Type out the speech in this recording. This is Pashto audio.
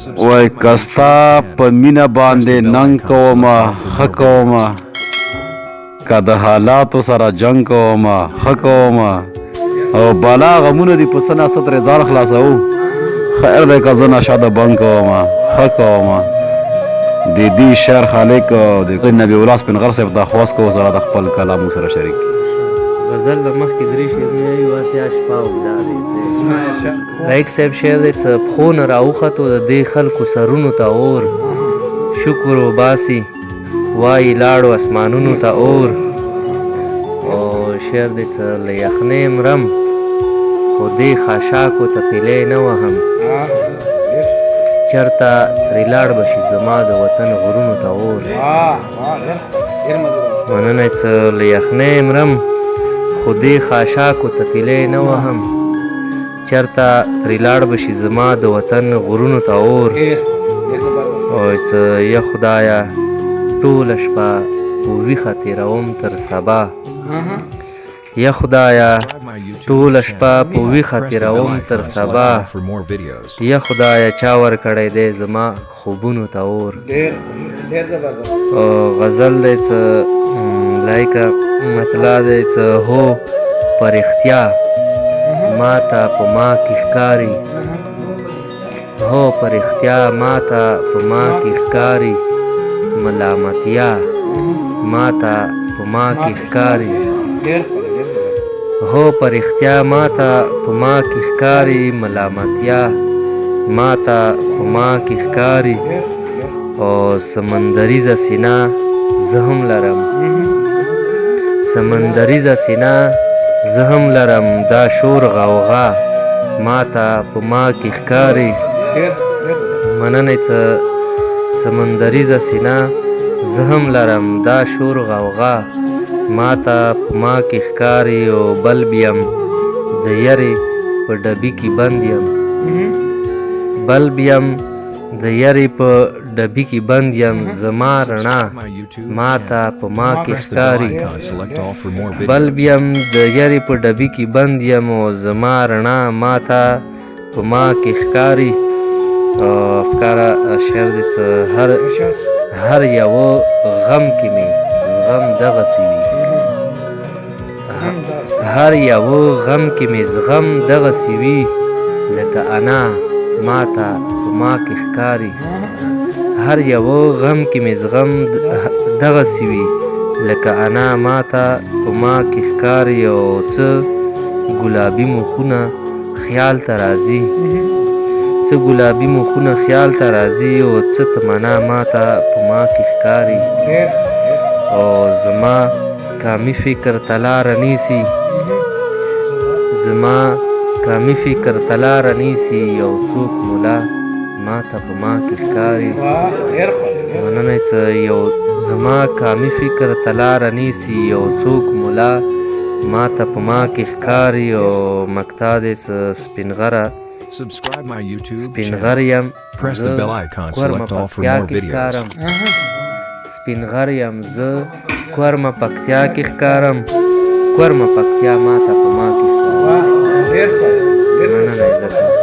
وای کستا په مینه باندې ننګ کومه ښه کومه که د حالاتو سره جنګ کومه ښه کومه او بالا غمونه دي په څه نه څه ترې ځان خلاصوو خیر دی که زه نشه د بنګ کومه ښه کومه د دې شعر خالق او د نبي الله سپین غر صاحب ته خواست کوو سره د خپل کلام سره شریک غزل له مخکې درې شعرونه یې واسیا شپه اوږده دی لایق صاحب شعر دی څه پښو نه راوختو د دې خلکو سرونو ته اور شکر وباسي وایي لاړو اسمانونو ته اور او شعر دی څه له یخنۍ مرم خو دې خاشاکو ته تیلی نه وهم چرته ترې لاړ به شي زما د وطن غرونو ته اور مننه څه له یخنۍ مرم خو دې خاشاکو ته تیلی نه وهم چرته ترې لاړ به شي زما د وطن غرونو ته اور او څه یا خدایه ټوله شپه ویښه تېروم تر سبا یا خدایه ټوله شپه په ویښه تېروم تر سبا یا خدایه چا ورکړی دی زما خوبونو ته اور او غزل دی څه لایکه مطلع دی څه هو په رښتیا ما ته په ما کې ښکاري هو په رښتیا ما ته په ما کې ښکاري ملامتیا ما ته په ما کې ښکاري هو په رښتیا ما ته په ما کې ښکاري ملامتیا ما ته په ما کې ښکاري او سمندریزه سینه زه هم لرم سمندریزه سینه زه هم لرم دا شور غوغا ما ته په ما کې ښکاري مننه څه سمندریزه سینه زه هم لرم دا شور غوغا ما ته په ما کې ښکاري او بلب یم د یرې په ډبي کې بند یم بلب یم د یرې په ډبي کې بند یم زما رڼا ما ته په ما کې ښکاري بلب یم د یرې په ډبي کې بند یم او زما رڼا ما ته په ما کې ښکاري او افکاره شعر دی څه هر یوه غم کې مې زغم دغسې وي هر یوه غم کې مې زغم دغسې وي لکه انا ما ته په ما کې ښکاري هر یوه غم کې مې زغم دغسې وي لکه انا ما ته په ما کې ښکاري او څه ګلابي مخونه خیال ته راځي څه ګلابي مخونه خیال ته راځي او څه تمنا ما ته په ما کې ښکاري او زما کامي فکر ته لاره نیسي زما کامي فکر ته لاره نیسي یو څوک ملا ما ته په ما کې ښکاري مننه څه یو زما کامي فکر ته لاره نیسي یو څوک ملا ما ته په ما کې ښکاري او مقطع دی څه سپین غره سپین غر یم زه کورمه پکتیا کې ښکارم سپین غر یم زه کورمه پکتیا کې ښکارم کورمه پکتیا ما ته په ما کې ښکارم مننه عزت